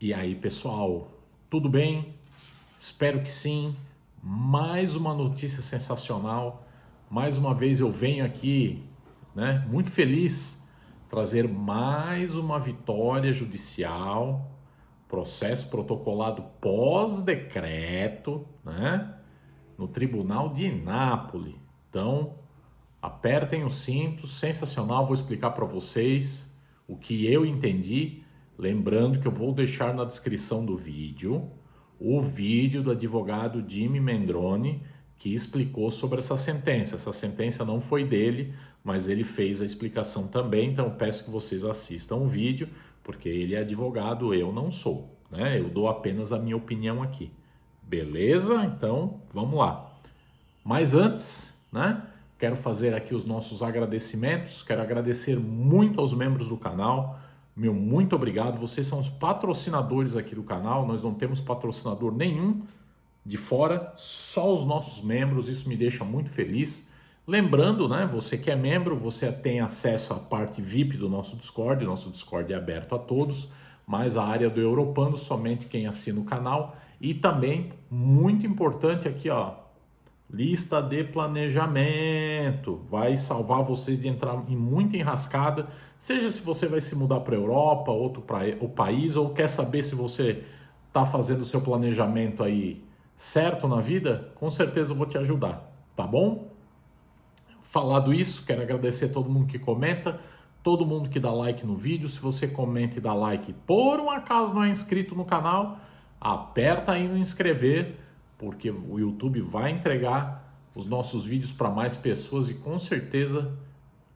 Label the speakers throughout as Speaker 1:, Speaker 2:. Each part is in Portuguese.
Speaker 1: E aí, pessoal, tudo bem? Espero que sim. Mais uma notícia sensacional. Mais uma vez eu venho aqui, muito feliz, trazer mais uma vitória judicial, processo protocolado pós-decreto, no Tribunal de Nápoles. Então, apertem os cintos, sensacional. Vou explicar para vocês o que eu entendi. Lembrando que eu vou deixar na descrição do vídeo o vídeo do advogado Jimmy Mendrone, que explicou sobre essa sentença. Essa sentença não foi dele, mas ele fez a explicação também, então eu peço que vocês assistam o vídeo, porque ele é advogado, eu não sou, Eu dou apenas a minha opinião aqui. Beleza? Então, vamos lá. Mas antes, quero fazer aqui os nossos agradecimentos. Quero agradecer muito aos membros do canal. Meu muito obrigado, vocês são os patrocinadores aqui do canal, nós não temos patrocinador nenhum de fora, só os nossos membros, isso me deixa muito feliz. Lembrando, você que é membro, você tem acesso à parte VIP do nosso Discord é aberto a todos, mas a área do Europando, somente quem assina o canal. E também, muito importante aqui, lista de planejamento, vai salvar vocês de entrar em muita enrascada, seja se você vai se mudar para a Europa, outro o país, ou quer saber se você está fazendo o seu planejamento aí certo na vida, com certeza eu vou te ajudar, tá bom? Falado isso, quero agradecer a todo mundo que comenta, todo mundo que dá like no vídeo. Se você comenta e dá like, por um acaso não é inscrito no canal, aperta aí no inscrever, porque o YouTube vai entregar os nossos vídeos para mais pessoas e com certeza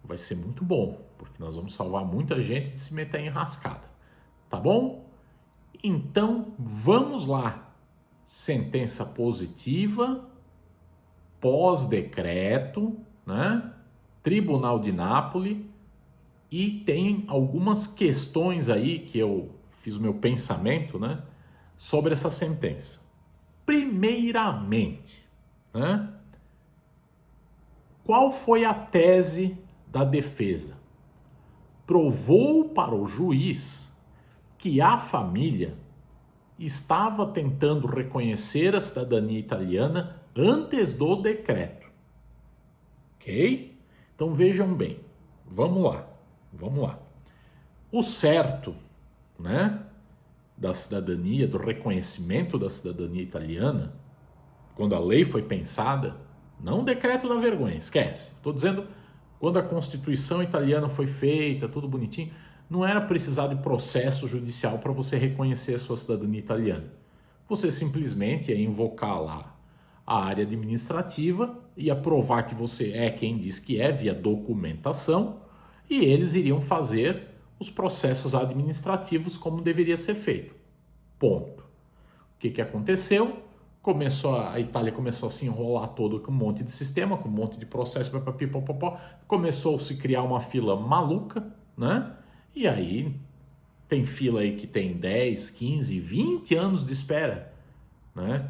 Speaker 1: vai ser muito bom, porque nós vamos salvar muita gente de se meter em enrascada, tá bom? Então, vamos lá. Sentença positiva, pós-decreto, Tribunal de Nápoles, e tem algumas questões aí que eu fiz o meu pensamento, sobre essa sentença. Primeiramente, qual foi a tese da defesa? Provou para o juiz que a família estava tentando reconhecer a cidadania italiana antes do decreto. Ok? Então vejam bem, vamos lá. O certo, da cidadania, do reconhecimento da cidadania italiana, quando a lei foi pensada, não o decreto da vergonha, esquece. Estou dizendo, quando a Constituição italiana foi feita, tudo bonitinho, não era precisar de processo judicial para você reconhecer a sua cidadania italiana. Você simplesmente ia invocar lá a área administrativa, ia provar que você é quem diz que é, via documentação, e eles iriam fazer os processos administrativos como deveria ser feito. Ponto. O que aconteceu? A Itália começou a se enrolar todo com um monte de sistema, com um monte de processo, começou a se criar uma fila maluca, E aí tem fila aí que tem 10, 15, 20 anos de espera,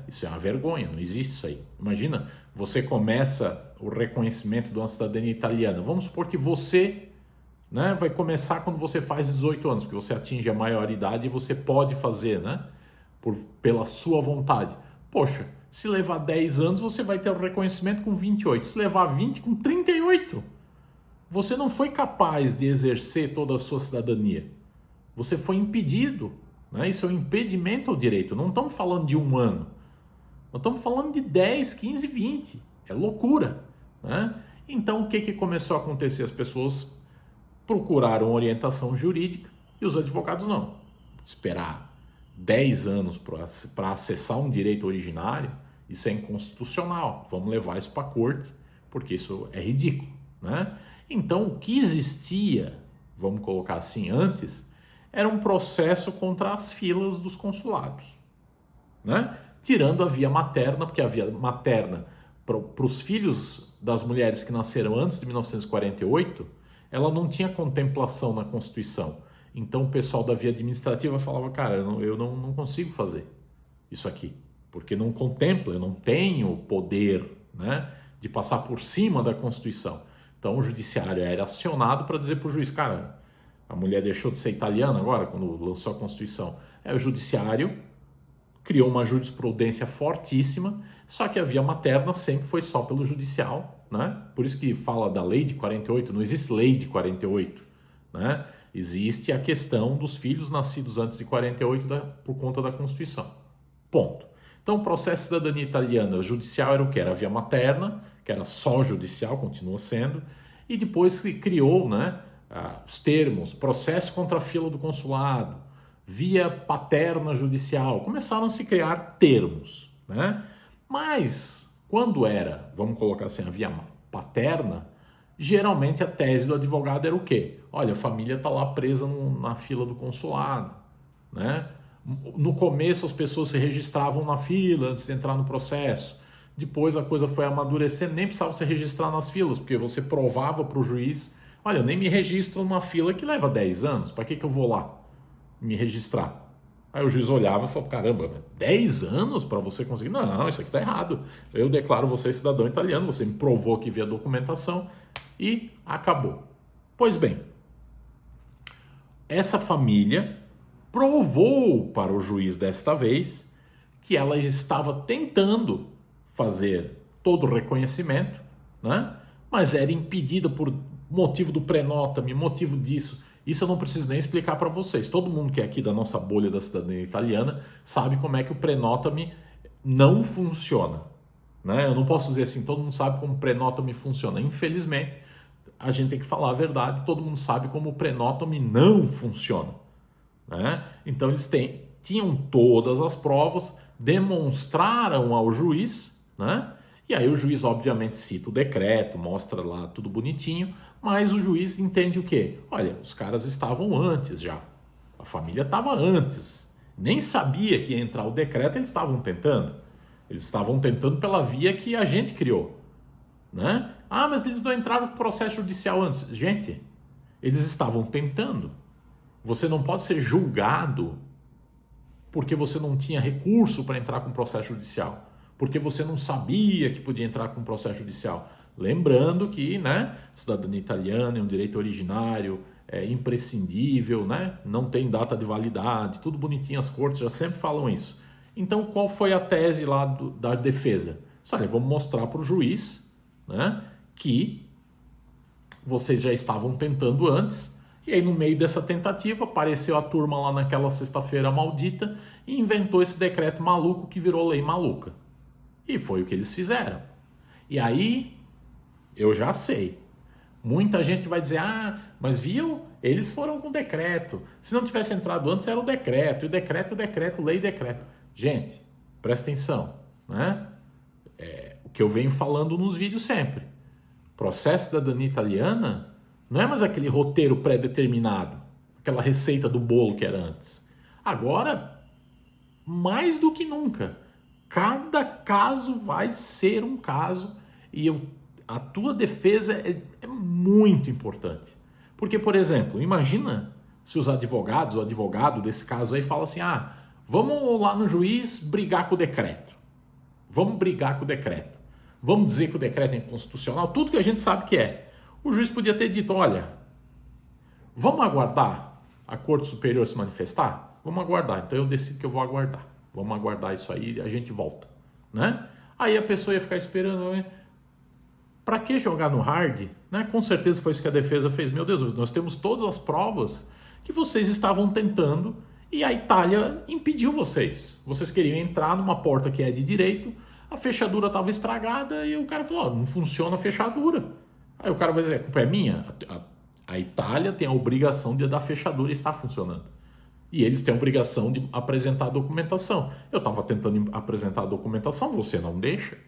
Speaker 1: Isso é uma vergonha, não existe isso aí. Imagina, você começa o reconhecimento de uma cidadania italiana, vamos supor que você vai começar quando você faz 18 anos, porque você atinge a maioridade e você pode fazer, pela sua vontade. Poxa, se levar 10 anos, você vai ter o reconhecimento com 28. Se levar 20, com 38. Você não foi capaz de exercer toda a sua cidadania. Você foi impedido. Isso é um impedimento ao direito. Não estamos falando de um ano. Nós estamos falando de 10, 15, 20. É loucura. Então, o que começou a acontecer? As pessoas procuraram orientação jurídica e os advogados não. Esperar 10 anos para acessar um direito originário, isso é inconstitucional. Vamos levar isso para a corte, porque isso é ridículo. Então, o que existia, vamos colocar assim, antes, era um processo contra as filas dos consulados. Tirando a via materna, porque a via materna, para os filhos das mulheres que nasceram antes de 1948, ela não tinha contemplação na Constituição. Então o pessoal da via administrativa falava, cara, eu não consigo fazer isso aqui, porque não contempla, eu não tenho poder de passar por cima da Constituição. Então o judiciário era acionado para dizer para o juiz, cara, a mulher deixou de ser italiana agora, quando lançou a Constituição. O judiciário criou uma jurisprudência fortíssima, só que a via materna sempre foi só pelo judicial, né? Por isso que fala da lei de 48, não existe lei de 48, né? Existe a questão dos filhos nascidos antes de 48 por conta da Constituição. Ponto. Então, o processo de cidadania italiana judicial era o que? Era a via materna, que era só judicial, continua sendo, e depois se criou, né, os termos, processo contra a fila do consulado, via paterna judicial, começaram a se criar termos, né? Mas, quando era, vamos colocar assim, a via paterna, geralmente a tese do advogado era o quê? Olha, a família está lá presa na fila do consulado, né? No começo as pessoas se registravam na fila antes de entrar no processo. Depois a coisa foi amadurecendo, nem precisava se registrar nas filas, porque você provava para o juiz, olha, eu nem me registro numa fila que leva 10 anos, para que eu vou lá me registrar? Aí o juiz olhava e falava, caramba, 10 anos para você conseguir? Não, isso aqui está errado. Eu declaro você cidadão italiano, você me provou aqui via documentação e acabou. Pois bem, essa família provou para o juiz desta vez que ela estava tentando fazer todo o reconhecimento, né? Mas era impedida por motivo do prenotame, motivo disso. Isso eu não preciso nem explicar para vocês. Todo mundo que é aqui da nossa bolha da cidadania italiana sabe como é que o prenotame não funciona, né? Eu não posso dizer assim, todo mundo sabe como o prenotame funciona. Infelizmente, a gente tem que falar a verdade, todo mundo sabe como o prenotame não funciona, né? Então eles tinham todas as provas, demonstraram ao juiz, né? E aí o juiz obviamente cita o decreto, mostra lá tudo bonitinho, mas o juiz entende o quê? Olha, os caras estavam antes já, a família estava antes, nem sabia que ia entrar o decreto, eles estavam tentando pela via que a gente criou, né? Ah, mas eles não entraram com processo judicial antes. Gente, eles estavam tentando. Você não pode ser julgado porque você não tinha recurso para entrar com processo judicial, porque você não sabia que podia entrar com processo judicial. Lembrando que, né, cidadania italiana é um direito originário, é imprescindível, né, não tem data de validade, tudo bonitinho, as cortes já sempre falam isso. Então, qual foi a tese lá da defesa? Olha, vamos mostrar para o juiz, né, que vocês já estavam tentando antes, e aí no meio dessa tentativa apareceu a turma lá naquela sexta-feira maldita e inventou esse decreto maluco que virou lei maluca. E foi o que eles fizeram. E aí, eu já sei, muita gente vai dizer, ah, mas viu, eles foram com decreto, se não tivesse entrado antes era o decreto, e decreto, lei, decreto. Gente, presta atenção, né? O que eu venho falando nos vídeos sempre. Processo da cidadania italiana não é mais aquele roteiro pré-determinado, aquela receita do bolo que era antes. Agora, mais do que nunca, cada caso vai ser um caso e a tua defesa é muito importante. Porque, por exemplo, imagina se os advogados, o advogado desse caso aí fala assim, ah, vamos lá no juiz brigar com o decreto. Vamos brigar com o decreto. Vamos dizer que o decreto é inconstitucional, tudo que a gente sabe que é. O juiz podia ter dito, olha, vamos aguardar a Corte Superior se manifestar? Vamos aguardar, então eu decido que eu vou aguardar. Vamos aguardar isso aí e a gente volta, né? Aí a pessoa ia ficar esperando, né? Para que jogar no hard? Né? Com certeza foi isso que a defesa fez. Meu Deus, nós temos todas as provas que vocês estavam tentando e a Itália impediu vocês. Vocês queriam entrar numa porta que é de direito, a fechadura estava estragada e o cara falou, não funciona a fechadura. Aí o cara vai dizer, a culpa é minha? A Itália tem a obrigação de dar fechadura e está funcionando. E eles têm a obrigação de apresentar a documentação. Eu estava tentando apresentar a documentação, você não deixa.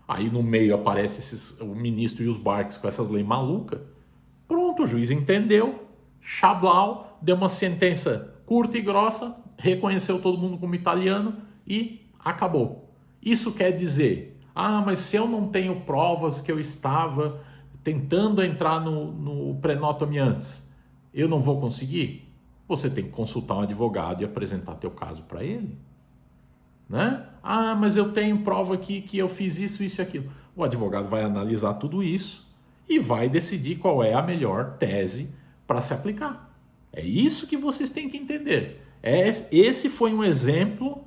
Speaker 1: Aí no meio aparece o ministro e os barcos com essas leis malucas. Pronto, o juiz entendeu, chablau, deu uma sentença curta e grossa, reconheceu todo mundo como italiano e acabou. Isso quer dizer, ah, mas se eu não tenho provas que eu estava tentando entrar no prenotame antes, eu não vou conseguir? Você tem que consultar um advogado e apresentar teu caso para ele. Né? Ah, mas eu tenho prova aqui que eu fiz isso, isso e aquilo. O advogado vai analisar tudo isso e vai decidir qual é a melhor tese para se aplicar. É isso que vocês têm que entender. Esse foi um exemplo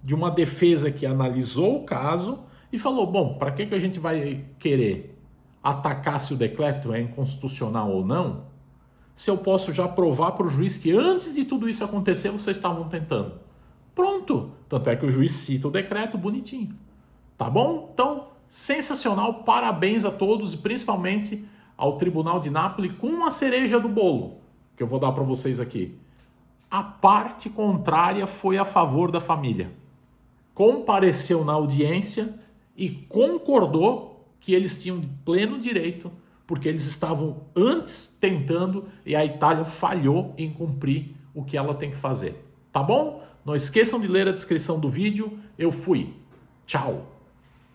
Speaker 1: de uma defesa que analisou o caso e falou, bom, para que a gente vai querer atacar se o decreto é inconstitucional ou não, se eu posso já provar para o juiz que antes de tudo isso acontecer, vocês estavam tentando. Pronto! Tanto é que o juiz cita o decreto bonitinho. Tá bom? Então, sensacional, parabéns a todos e principalmente ao Tribunal de Nápoles com a cereja do bolo, que eu vou dar para vocês aqui. A parte contrária foi a favor da família. Compareceu na audiência e concordou que eles tinham pleno direito, porque eles estavam antes tentando e a Itália falhou em cumprir o que ela tem que fazer. Tá bom? Não esqueçam de ler a descrição do vídeo. Eu fui. Tchau!